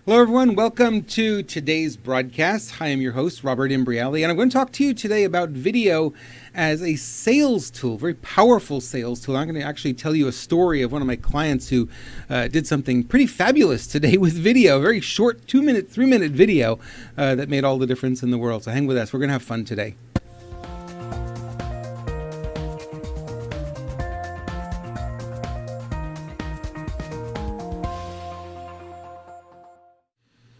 Hello, everyone. Welcome to today's broadcast. Hi, I'm your host, Robert Imbriali, and I'm going to talk to you today about video as a sales tool, very powerful sales tool. I'm going to actually tell you a story of one of my clients who did something pretty fabulous today with video, a very short 2-minute, 3-minute video that made all the difference in the world. So hang with us. We're going to have fun today.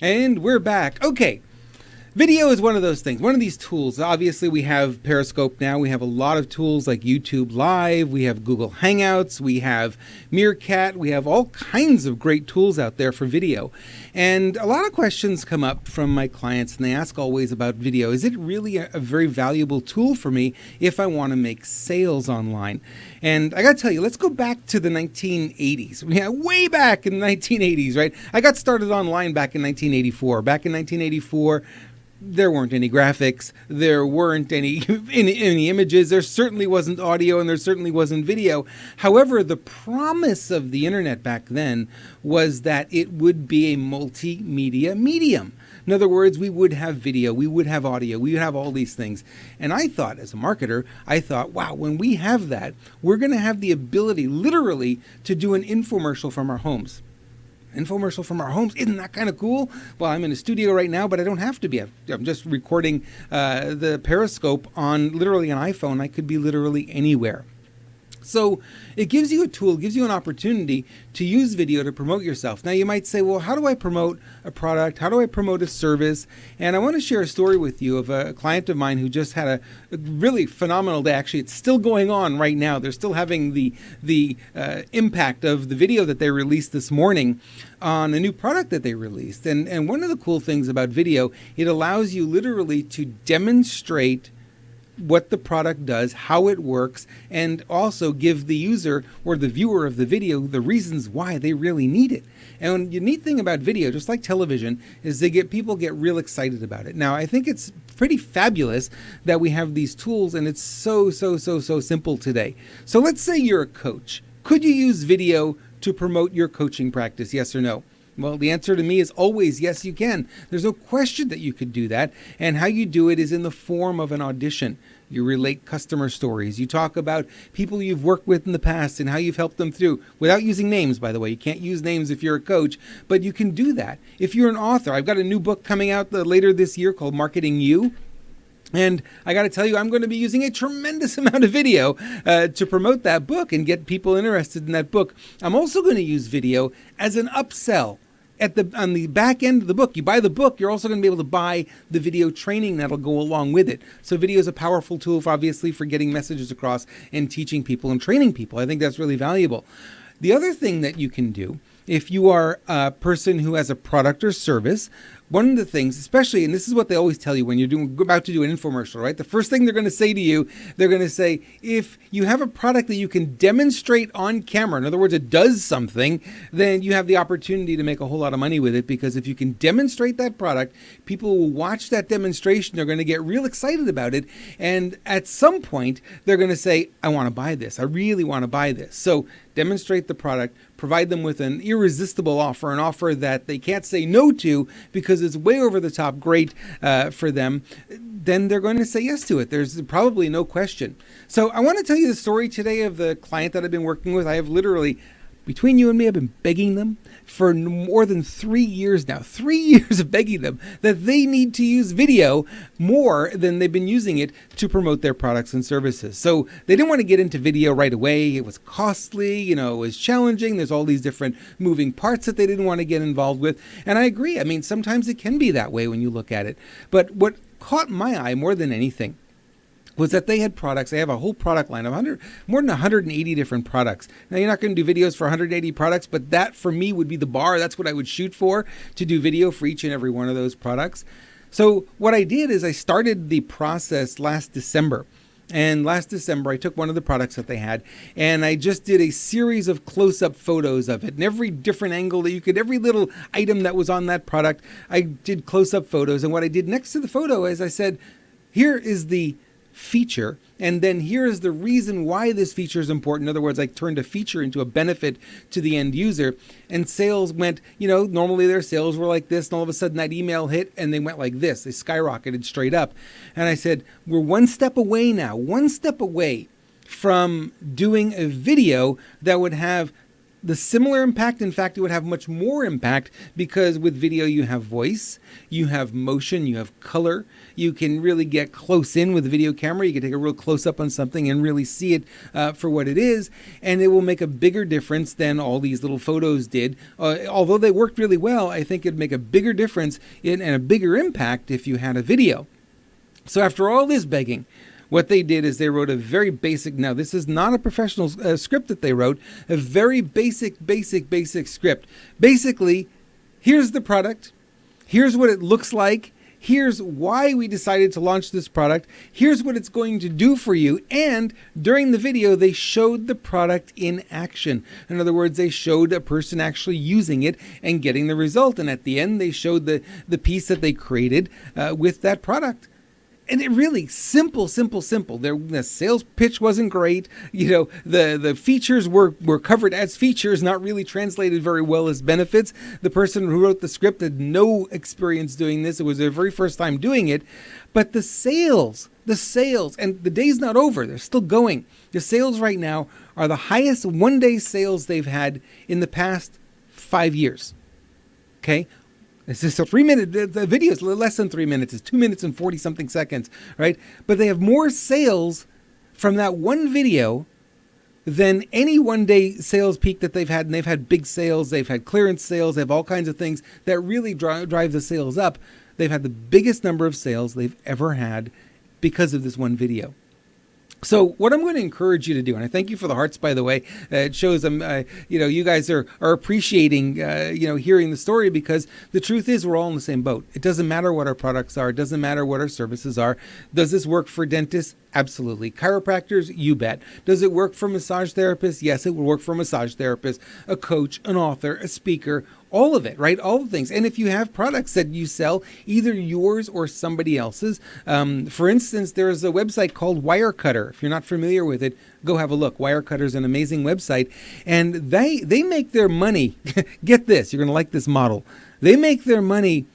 And we're back. Okay. Video is one of those things, one of these tools. Obviously, we have Periscope now. We have a lot of tools like YouTube Live. We have Google Hangouts. We have Meerkat. We have all kinds of great tools out there for video. And a lot of questions come up from my clients, and they ask always about video. Is it really a very valuable tool for me if I want to make sales online? And I got to tell you, let's go back to the 1980s. Yeah, way back in the 1980s, right? I got started online back in 1984. Back in 1984, there weren't any graphics, there weren't any images, there certainly wasn't audio, and there certainly wasn't video. However, the promise of the internet back then was that it would be a multimedia medium. In other words, we would have video, we would have audio, we would have all these things. And I thought, as a marketer, wow, when we have that, we're going to have the ability, literally, to do an infomercial from our homes. Infomercial from our homes. Isn't that kind of cool? Well, I'm in a studio right now, but I don't have to be. I'm just recording the Periscope on literally an iPhone. I could be literally anywhere. So it gives you a tool, gives you an opportunity to use video to promote yourself. Now you might say, well, how do I promote a product? How do I promote a service? And I want to share a story with you of a client of mine who just had a really phenomenal day. Actually, it's still going on right now. They're still having the impact of the video that they released this morning on a new product that they released. And one of the cool things about video, it allows you literally to demonstrate what the product does, how it works, and also give the user or the viewer of the video the reasons why they really need it. And the neat thing about video, just like television, is people get real excited about it. Now, I think it's pretty fabulous that we have these tools, and it's so simple today. So let's say you're a coach. Could you use video to promote your coaching practice? Yes or no? Well, the answer to me is always yes, you can. There's no question that you could do that. And how you do it is in the form of an audition. You relate customer stories. You talk about people you've worked with in the past and how you've helped them through, without using names, by the way. You can't use names if you're a coach, but you can do that. If you're an author, I've got a new book coming out later this year called Marketing You. And I got to tell you, I'm going to be using a tremendous amount of video to promote that book and get people interested in that book. I'm also going to use video as an upsell. On the back end of the book, you buy the book, you're also going to be able to buy the video training that'll go along with it. So video is a powerful tool, obviously, for getting messages across and teaching people and training people. I think that's really valuable. The other thing that you can do, if you are a person who has a product or service, one of the things, especially, and this is what they always tell you when you're about to do an infomercial, right? The first thing they're going to say to you, they're going to say, if you have a product that you can demonstrate on camera, in other words, it does something, then you have the opportunity to make a whole lot of money with it, because if you can demonstrate that product, people will watch that demonstration, they're going to get real excited about it, and at some point, they're going to say, I want to buy this. I really want to buy this. So demonstrate the product, provide them with an irresistible offer, an offer that they can't say no to because it's way over the top great for them, then they're going to say yes to it. There's probably no question. So I want to tell you the story today of the client that I've been working with. I have literally, between you and me, I've been begging them for more than 3 years now. 3 years of begging them that they need to use video more than they've been using it to promote their products and services. So they didn't want to get into video right away. It was costly, it was challenging. There's all these different moving parts that they didn't want to get involved with. And I agree. I mean, sometimes it can be that way when you look at it. But what caught my eye more than anything was that they had products. They have a whole product line of more than 180 different products. Now, you're not going to do videos for 180 products, but that for me would be the bar. That's what I would shoot for, to do video for each and every one of those products. So what I did is I started the process last December. And last December, I took one of the products that they had, and I just did a series of close-up photos of it. And every different angle that you could, every little item that was on that product, I did close-up photos. And what I did next to the photo is I said, here is the feature, and then here's the reason why this feature is important. In other words, I turned a feature into a benefit to the end user, and sales went, normally their sales were like this, and all of a sudden that email hit and they went like this. They skyrocketed straight up. And I said, we're one step away now, from doing a video that would have the similar impact. In fact, it would have much more impact, because with video you have voice, you have motion, you have color. You can really get close in with the video camera. You can take a real close up on something and really see it for what it is, and it will make a bigger difference than all these little photos did. Although they worked really well, I think it'd make a bigger difference and a bigger impact if you had a video. So after all this begging, what they did is they wrote a very basic, now this is not a professional script that they wrote, a very basic script. Basically, here's the product, here's what it looks like, here's why we decided to launch this product, here's what it's going to do for you, and during the video they showed the product in action. In other words, they showed a person actually using it and getting the result, and at the end they showed the piece that they created with that product. And it really simple. The sales pitch wasn't great. The features were covered as features, not really translated very well as benefits. The person who wrote the script had no experience doing this. It was their very first time doing it. But the sales, and the day's not over. They're still going. The sales right now are the highest one-day sales they've had in the past 5 years. Okay? It's just a 3-minute, the video is less than 3 minutes. It's 2 minutes and 40 something seconds, right? But they have more sales from that one video than any one-day sales peak that they've had. And they've had big sales, they've had clearance sales, they have all kinds of things that really drive the sales up. They've had the biggest number of sales they've ever had because of this one video. So what I'm going to encourage you to do, and I thank you for the hearts, by the way. It shows you guys are appreciating, hearing the story, because the truth is we're all in the same boat. It doesn't matter what our products are. It doesn't matter what our services are. Does this work for dentists? Absolutely. Chiropractors? You bet. Does it work for massage therapists? Yes, it will work for a massage therapist, a coach, an author, a speaker, all of it, right? All the things. And if you have products that you sell, either yours or somebody else's, for instance, there's a website called Wirecutter. If you're not familiar with it, go have a look. Wirecutter is an amazing website, and they make their money. Get this, you're going to like this model. They make their money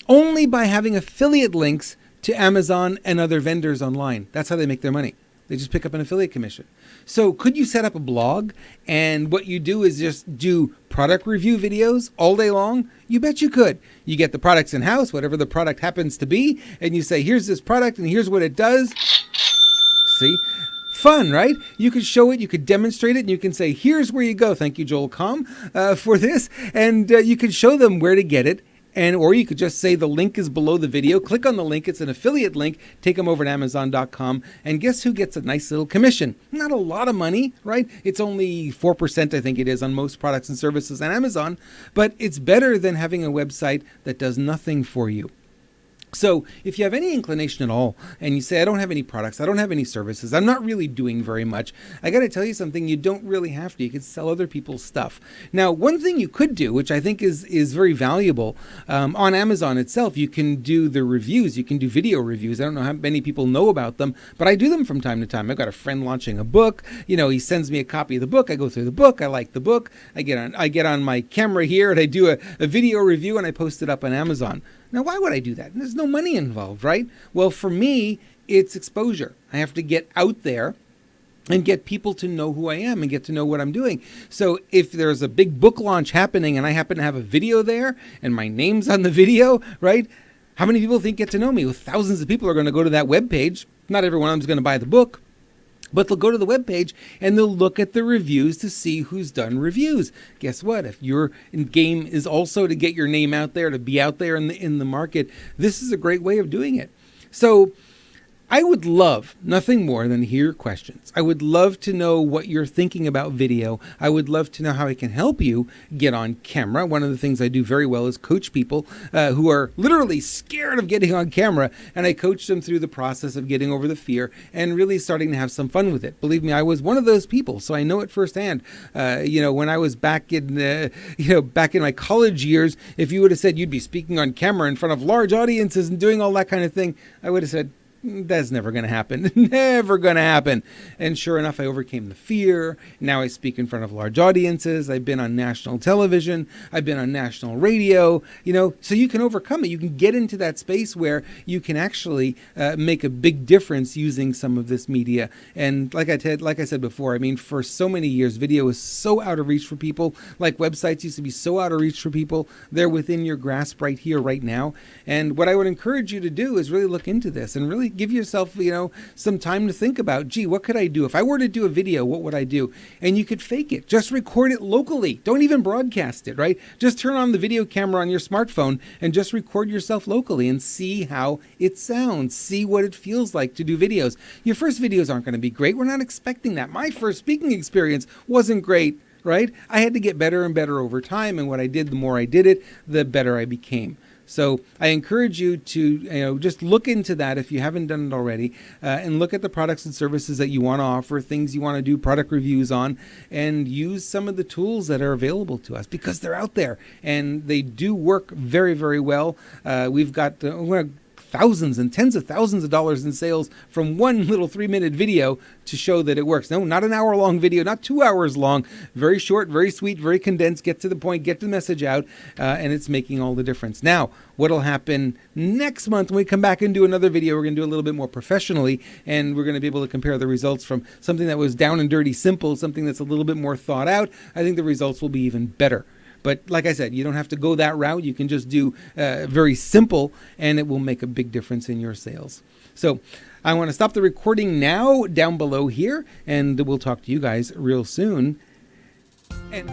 only by having affiliate links to Amazon and other vendors online. That's how they make their money. They just pick up an affiliate commission. So could you set up a blog, and what you do is just do product review videos all day long? You bet you could. You get the products in-house, whatever the product happens to be, and you say, here's this product and here's what it does. See? Fun, right? You could show it, you could demonstrate it, and you can say, here's where you go. Thank you, Joel Comm, for this. And you can show them where to get it. Or you could just say the link is below the video. Click on the link. It's an affiliate link. Take them over to Amazon.com. And guess who gets a nice little commission? Not a lot of money, right? It's only 4%, I think it is, on most products and services on Amazon. But it's better than having a website that does nothing for you. So if you have any inclination at all, and you say, I don't have any products, I don't have any services, I'm not really doing very much, I got to tell you something, you don't really have to. You can sell other people's stuff. Now, one thing you could do, which I think is very valuable, on Amazon itself, you can do the reviews. You can do video reviews. I don't know how many people know about them, but I do them from time to time. I've got a friend launching a book. He sends me a copy of the book. I go through the book. I like the book. I get on my camera here, and I do a video review, and I post it up on Amazon. Now, why would I do that? There's no money involved, right? Well, for me, it's exposure. I have to get out there and get people to know who I am and get to know what I'm doing. So if there's a big book launch happening and I happen to have a video there and my name's on the video, right? How many people get to know me? Well, thousands of people are going to go to that webpage. Not everyone of them is going to buy the book. But they'll go to the webpage and they'll look at the reviews to see who's done reviews. Guess what? If your game is also to get your name out there, to be out there in the market, this is a great way of doing it. So I would love nothing more than to hear your questions. I would love to know what you're thinking about video. I would love to know how I can help you get on camera. One of the things I do very well is coach people who are literally scared of getting on camera, and I coach them through the process of getting over the fear and really starting to have some fun with it. Believe me, I was one of those people, so I know it firsthand. When I was back in my college years, if you would have said you'd be speaking on camera in front of large audiences and doing all that kind of thing, I would have said, That's never going to happen. Never going to happen. And sure enough, I overcame the fear. Now I speak in front of large audiences. I've been on national television. I've been on national radio, so you can overcome it. You can get into that space where you can actually make a big difference using some of this media. And like I said before, I mean, for so many years, video is so out of reach for people. Like websites used to be so out of reach for people. They're within your grasp right here, right now. And what I would encourage you to do is really look into this and really give yourself, some time to think about, gee, what could I do? If I were to do a video, what would I do? And you could fake it. Just record it locally. Don't even broadcast it, right? Just turn on the video camera on your smartphone and just record yourself locally and see how it sounds. See what it feels like to do videos. Your first videos aren't going to be great. We're not expecting that. My first speaking experience wasn't great, right? I had to get better and better over time. And what I did, the more I did it, the better I became. So I encourage you to just look into that if you haven't done it already, and look at the products and services that you want to offer, things you want to do product reviews on, and use some of the tools that are available to us because they're out there and they do work very, very well. We've got thousands and tens of thousands of dollars in sales from one little 3-minute video to show that it works. No, not an hour-long video, not 2 hours long. Very short, very sweet, very condensed. Get to the point, get the message out, and it's making all the difference. Now, what'll happen next month when we come back and do another video, we're going to do a little bit more professionally, and we're going to be able to compare the results from something that was down and dirty simple, something that's a little bit more thought out. I think the results will be even better. But like I said, you don't have to go that route. You can just do very simple, and it will make a big difference in your sales. So I want to stop the recording now down below here, and we'll talk to you guys real soon. And